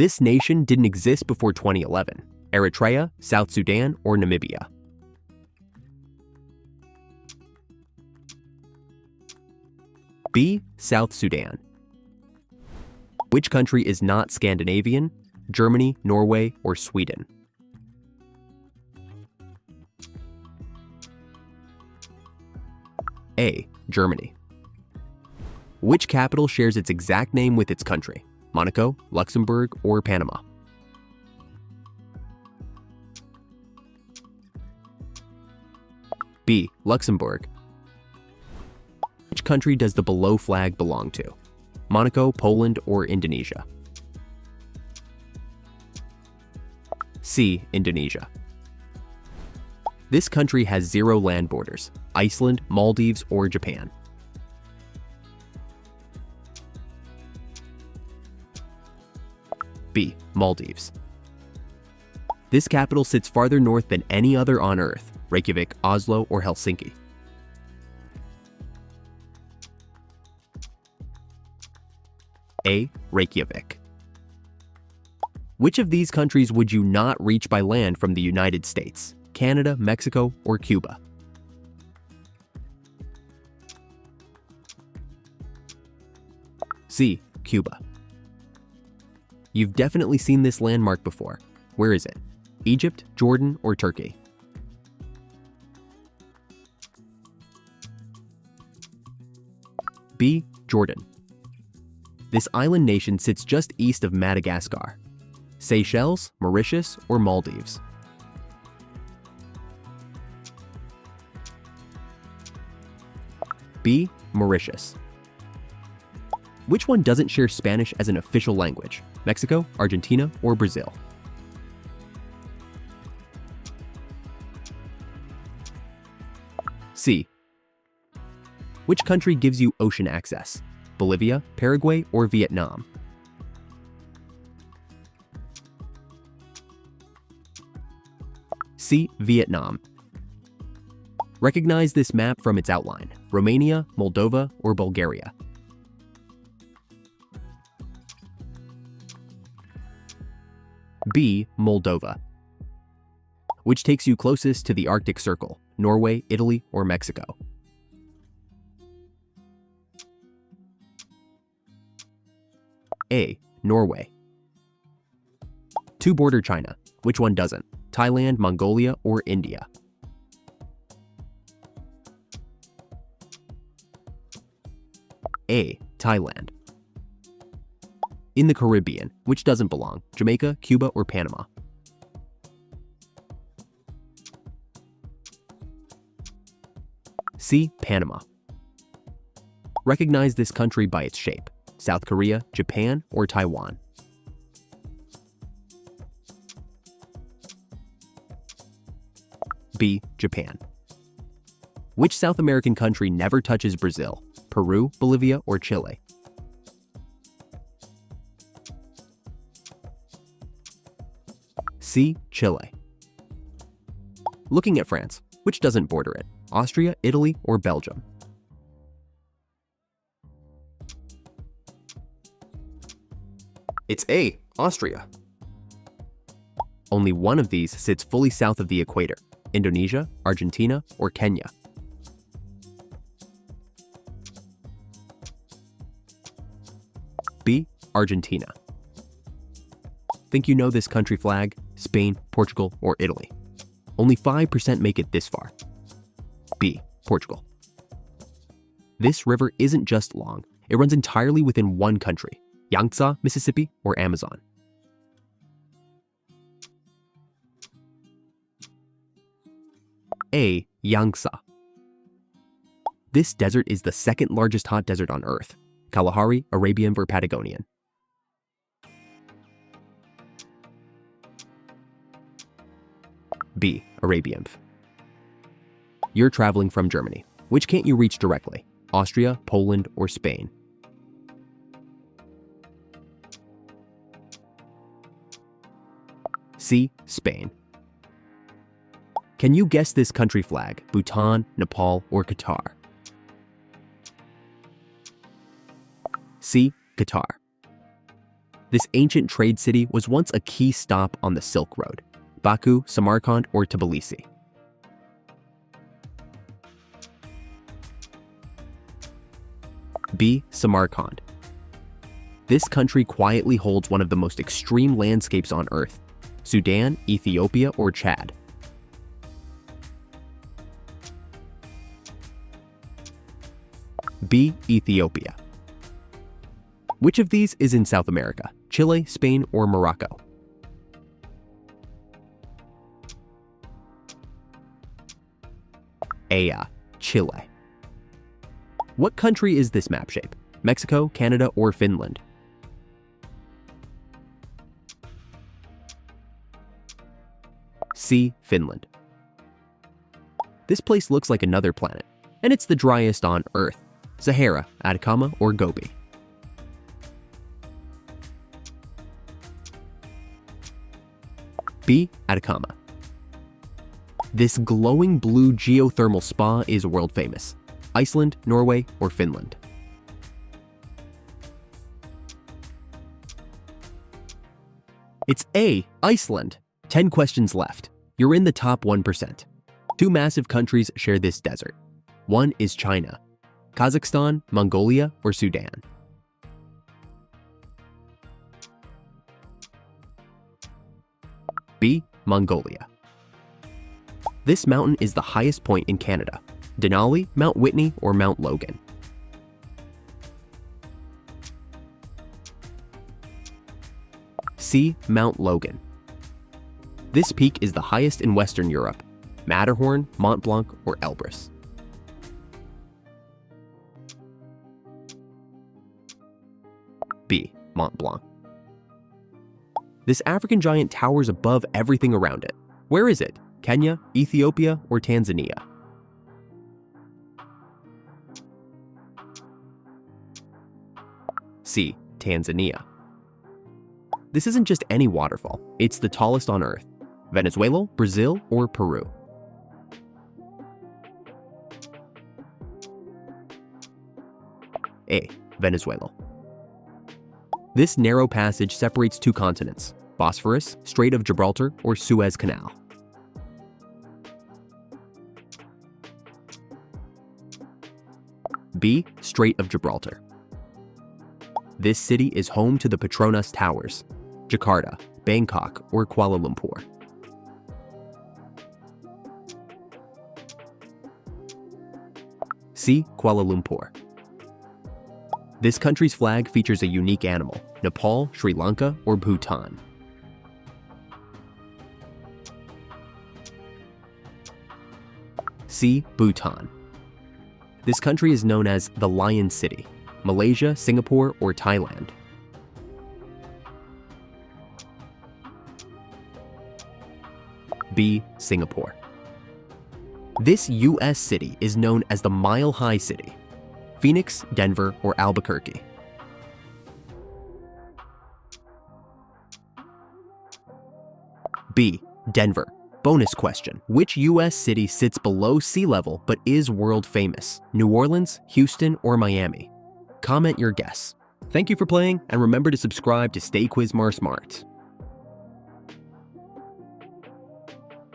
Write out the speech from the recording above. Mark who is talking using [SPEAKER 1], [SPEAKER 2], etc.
[SPEAKER 1] This nation didn't exist before 2011. Eritrea, South Sudan, or Namibia? B. South Sudan. Which country is not Scandinavian? Germany, Norway, or Sweden? A. Germany. Which capital shares its exact name with its country? Monaco, Luxembourg, or Panama? B. Luxembourg. Which country does the below flag belong to? Monaco, Poland, or Indonesia? C. Indonesia. This country has 0 land borders: Iceland, Maldives, or Japan? B. Maldives. This capital sits farther north than any other on Earth: Reykjavik, Oslo, or Helsinki? A. Reykjavik. Which of these countries would you not reach by land from the United States? Canada, Mexico, or Cuba? C. Cuba. You've definitely seen this landmark before. Where is it? Egypt, Jordan, or Turkey? B. Jordan. This island nation sits just east of Madagascar. Seychelles, Mauritius, or Maldives? B. Mauritius. Which one doesn't share Spanish as an official language? Mexico, Argentina, or Brazil? C. Which country gives you ocean access? Bolivia, Paraguay, or Vietnam? C. Vietnam. Recognize this map from its outline: Romania, Moldova, or Bulgaria? B. Moldova. Which takes you closest to the Arctic Circle: Norway, Italy, or Mexico? A. Norway. Two border China. Which one doesn't? Thailand, Mongolia, or India? A. Thailand. In the Caribbean, which doesn't belong? Jamaica, Cuba, or Panama? C. Panama. Recognize this country by its shape: South Korea, Japan, or Taiwan? B. Japan. Which South American country never touches Brazil? Peru, Bolivia, or Chile? C. Chile. Looking at France, which doesn't border it? Austria, Italy, or Belgium? It's A. Austria. Only one of these sits fully south of the equator: Indonesia, Argentina, or Kenya? B. Argentina. Think you know this country flag? Spain, Portugal, or Italy? Only 5% make it this far. B. Portugal. This river isn't just long, it runs entirely within one country: Yangtze, Mississippi, or Amazon? A. Yangtze. This desert is the second largest hot desert on Earth: Kalahari, Arabian, or Patagonian? B. Arabian. You're traveling from Germany. Which can't you reach directly? Austria, Poland, or Spain? C. Spain. Can you guess this country flag? Bhutan, Nepal, or Qatar? C. Qatar. This ancient trade city was once a key stop on the Silk Road: Baku, Samarkand, or Tbilisi. B. Samarkand. This country quietly holds one of the most extreme landscapes on Earth: Sudan, Ethiopia, or Chad. B. Ethiopia. Which of these is in South America: Chile, Spain, or Morocco? A. Chile. What country is this map shape: Mexico, Canada, or Finland? C. Finland. This place looks like another planet, and it's the driest on Earth: Sahara, Atacama, or Gobi. B. Atacama. This glowing blue geothermal spa is world famous: Iceland, Norway, or Finland? It's A. Iceland. 10 questions left. You're in the top 1%. Two massive countries share this desert. One is China: Kazakhstan, Mongolia, or Sudan? B. Mongolia. This mountain is the highest point in Canada: Denali, Mount Whitney, or Mount Logan? C. Mount Logan. This peak is the highest in Western Europe: Matterhorn, Mont Blanc, or Elbrus? B. Mont Blanc. This African giant towers above everything around it. Where is it: Kenya, Ethiopia, or Tanzania? C. Tanzania. This isn't just any waterfall, it's the tallest on Earth: Venezuela, Brazil, or Peru? A. Venezuela. This narrow passage separates two continents: Bosphorus, Strait of Gibraltar, or Suez Canal? B. Strait of Gibraltar. This city is home to the Petronas Towers: Jakarta, Bangkok, or Kuala Lumpur? C. Kuala Lumpur. This country's flag features a unique animal: Nepal, Sri Lanka, or Bhutan? C. Bhutan. This country is known as the Lion City: Malaysia, Singapore, or Thailand? B. Singapore. This U.S. city is known as the Mile High City: Phoenix, Denver, or Albuquerque? B. Denver. Bonus question: which U.S. city sits below sea level but is world famous: New Orleans, Houston, or Miami? Comment your guess. Thank you for playing, and remember to subscribe to Stay Quizmar Smart.